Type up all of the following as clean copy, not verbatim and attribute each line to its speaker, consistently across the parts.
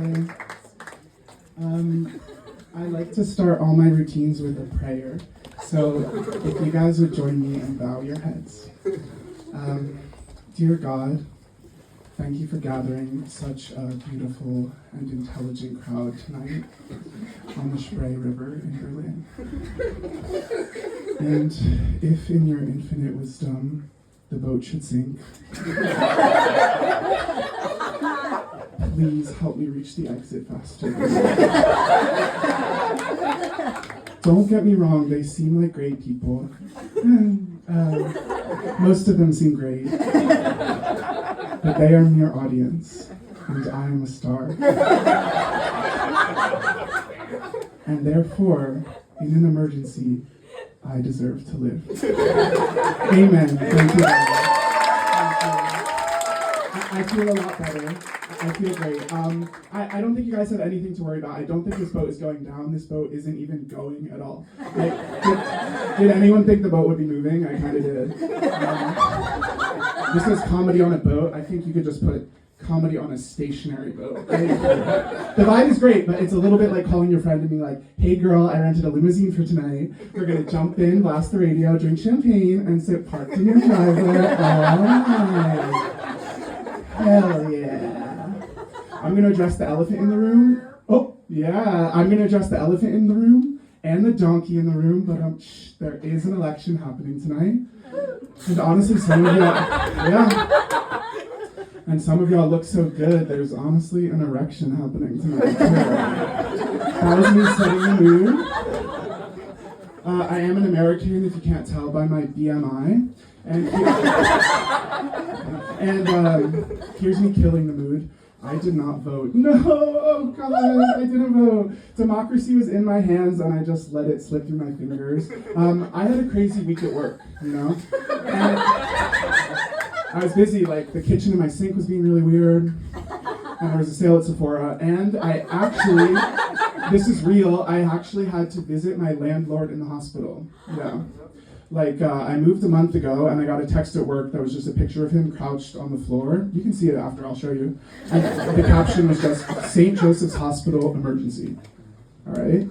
Speaker 1: Hi. I like to start all my routines with a prayer. So if you guys would join me and bow your heads. Dear God, thank you for gathering such a beautiful and intelligent crowd tonight on the Spree River in Berlin. And if in your infinite wisdom the boat should sink, please help me reach the exit faster. Don't get me wrong, they seem like great people. Most of them seem great. But they are mere audience, and I am a star. And therefore, in an emergency, I deserve to live. Amen. Thank you. I feel a lot better. I feel great. I don't think you guys have anything to worry about. I don't think this boat is going down. This boat isn't even going at all. Like, did anyone think the boat would be moving? I kind of did. This is comedy on a boat. I think you could just put comedy on a stationary boat. The vibe is great, but it's a little bit like calling your friend and being like, hey girl, I rented a limousine for tonight. We're going to jump in, blast the radio, drink champagne, and sit parked in your driveway. All right. Hell yeah. I'm going to address the elephant in the room. Oh, yeah. I'm going to address the elephant in the room and the donkey in the room, but there is an election happening tonight. And honestly, some of y'all, yeah. And some of y'all look so good, there's honestly an erection happening tonight, too. That was me setting the mood. I am an American, if you can't tell by my BMI. And here's me killing the mood. I did not vote. No, oh God, I didn't vote. Democracy was in my hands and I just let it slip through my fingers. I had a crazy week at work, you know? And I was busy, like the kitchen in my sink was being really weird. And there was a sale at Sephora. And I actually, this is real, I actually had to visit my landlord in the hospital. Yeah. Like, I moved a month ago, and I got a text at work that was just a picture of him crouched on the floor. You can see it after, I'll show you. And the caption was just, St. Joseph's Hospital emergency. All right?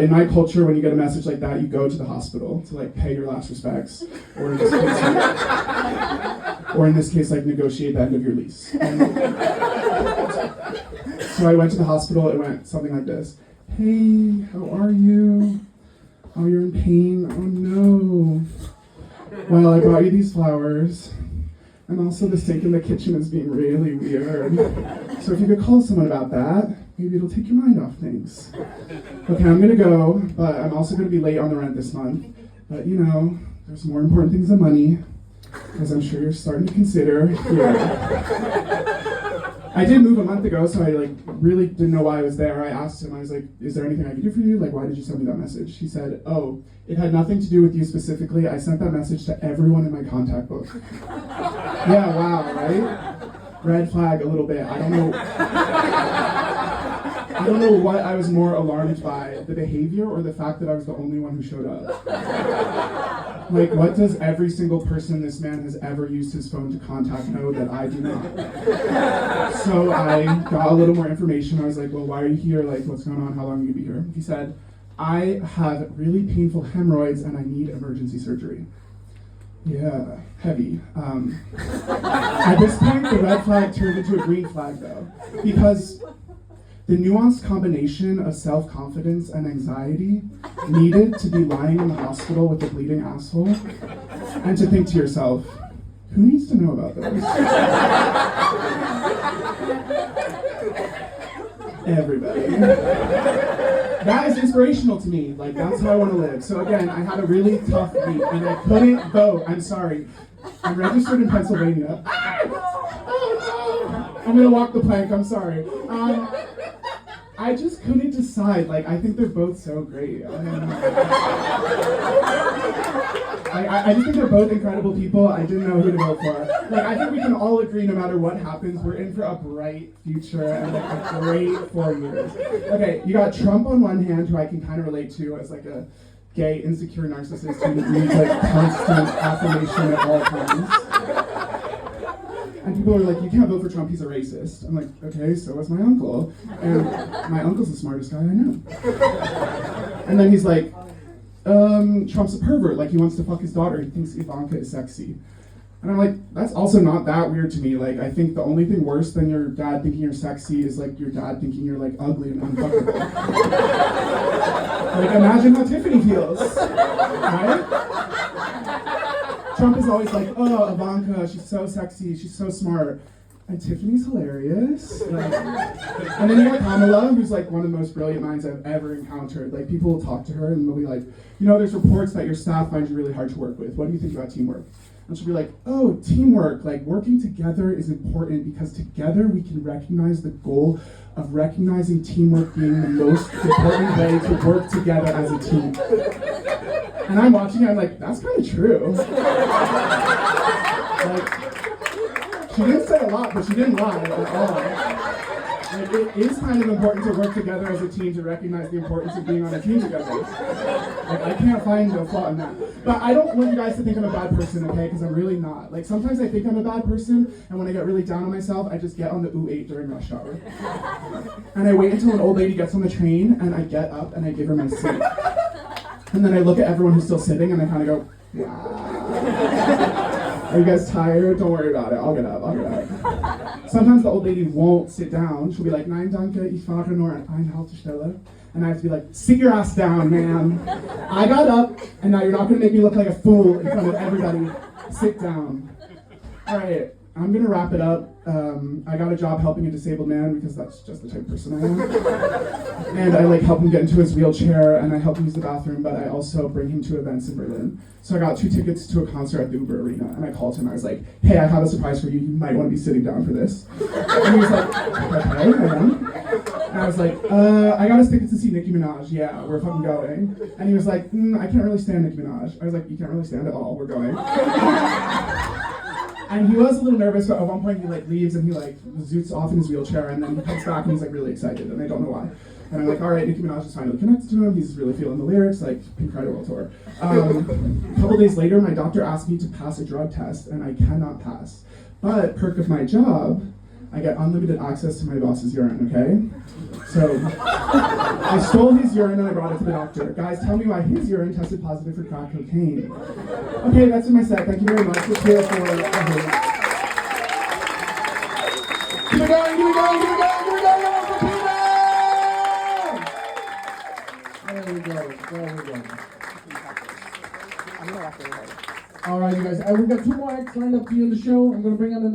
Speaker 1: In my culture, when you get a message like that, you go to the hospital to, like, pay your last respects. Or in this case, like, negotiate the end of your lease. So I went to the hospital, it went something like this. Hey, how are you? Oh, you're in pain? Oh no. Well, I brought you these flowers. And also the sink in the kitchen is being really weird. So if you could call someone about that, maybe it'll take your mind off things. Okay, I'm gonna go, but I'm also gonna be late on the rent this month. But you know, there's more important things than money, as I'm sure you're starting to consider. Yeah. I did move a month ago, so I really didn't know why I was there. I asked him, I was like, is there anything I can do for you? Like, why did you send me that message? He said, oh, it had nothing to do with you specifically. I sent that message to everyone in my contact book. Yeah, wow, right? Red flag a little bit. I don't know what I was more alarmed by, the behavior or the fact that I was the only one who showed up. Like, what does every single person this man has ever used his phone to contact know that I do not? So I got a little more information. I was like, well, why are you here? Like, what's going on? How long are you going to be here? He said, I have really painful hemorrhoids and I need emergency surgery. Yeah, heavy. At this point, the red flag turned into a green flag, though, because the nuanced combination of self-confidence and anxiety needed to be lying in the hospital with a bleeding asshole and to think to yourself, who needs to know about this? Everybody. That is inspirational to me. Like, that's how I want to live. So again, I had a really tough week and I couldn't vote. I'm sorry. I'm registered in Pennsylvania. I'm gonna walk the plank, I'm sorry. I just couldn't decide. Like, I think they're both so great. I just think they're both incredible people. I didn't know who to vote for. Like, I think we can all agree no matter what happens, we're in for a bright future and like a great 4 years. Okay, you got Trump on one hand, who I can kind of relate to as like a gay, insecure narcissist who needs like constant affirmation at all times. And people are like, you can't vote for Trump, he's a racist. I'm like, okay, so was my uncle. And my uncle's the smartest guy I know. And then he's like, Trump's a pervert, like he wants to fuck his daughter, he thinks Ivanka is sexy. And I'm like, that's also not that weird to me. Like, I think the only thing worse than your dad thinking you're sexy is like your dad thinking you're like ugly and unfuckable. Like, imagine how Tiffany feels, right? Trump is always like, oh, Ivanka, she's so sexy, she's so smart. And Tiffany's hilarious. Like, and then you got Kamala, who's like one of the most brilliant minds I've ever encountered. Like, people will talk to her and they'll be like, you know, there's reports that your staff finds you really hard to work with. What do you think about teamwork? And she'll be like, oh, teamwork, like working together is important because together we can recognize the goal of recognizing teamwork being the most important way to work together as a team. And I'm watching it, I'm like, that's kind of true. Like, she didn't say a lot, but she didn't lie at all. Like, it is kind of important to work together as a team to recognize the importance of being on a team together. Like, I can't find a flaw in that. But I don't want you guys to think I'm a bad person, okay? Because I'm really not. Like, sometimes I think I'm a bad person, and when I get really down on myself, I just get on the U8 during rush hour. And I wait until an old lady gets on the train, and I get up and I give her my seat. And then I look at everyone who's still sitting, and I kind of go, wow. Are you guys tired? Don't worry about it. I'll get up. Sometimes the old lady won't sit down. She'll be like, Nein, danke, ich fahre nur an eine Haltestelle. And I have to be like, sit your ass down, ma'am. I got up, and now you're not going to make me look like a fool in front of everybody. Sit down. All right, I'm going to wrap it up. I got a job helping a disabled man because that's just the type of person I am. And I like help him get into his wheelchair, and I help him use the bathroom, but I also bring him to events in Berlin. So I got 2 tickets to a concert at the Uber Arena, and I called him. I was like, hey, I have a surprise for you. You might want to be sitting down for this. And he was like, okay, I am. And I was like, I got us tickets to see Nicki Minaj. Yeah, we're fucking going. And he was like, I can't really stand Nicki Minaj. I was like, you can't really stand at all. We're going. And he was a little nervous, but at one point he like leaves and he like zoots off in his wheelchair, and then he comes back and he's like really excited, and I don't know why. And I'm like, all right, Nicki Minaj is finally connected to him. He's really feeling the lyrics, like incredible tour. A couple days later, my doctor asked me to pass a drug test, and I cannot pass. But perk of my job, I get unlimited access to my boss's urine. Okay, so I stole his urine and I brought it to the doctor. Guys, tell me why his urine tested positive for crack cocaine. Okay, that's in my set. Thank you very much. Let's hear it for Keep it going, keep it going, keep it going, keep it going, There we go.
Speaker 2: All right, you guys. We've got 2 more acts lined up for you in the show. I'm going to bring on the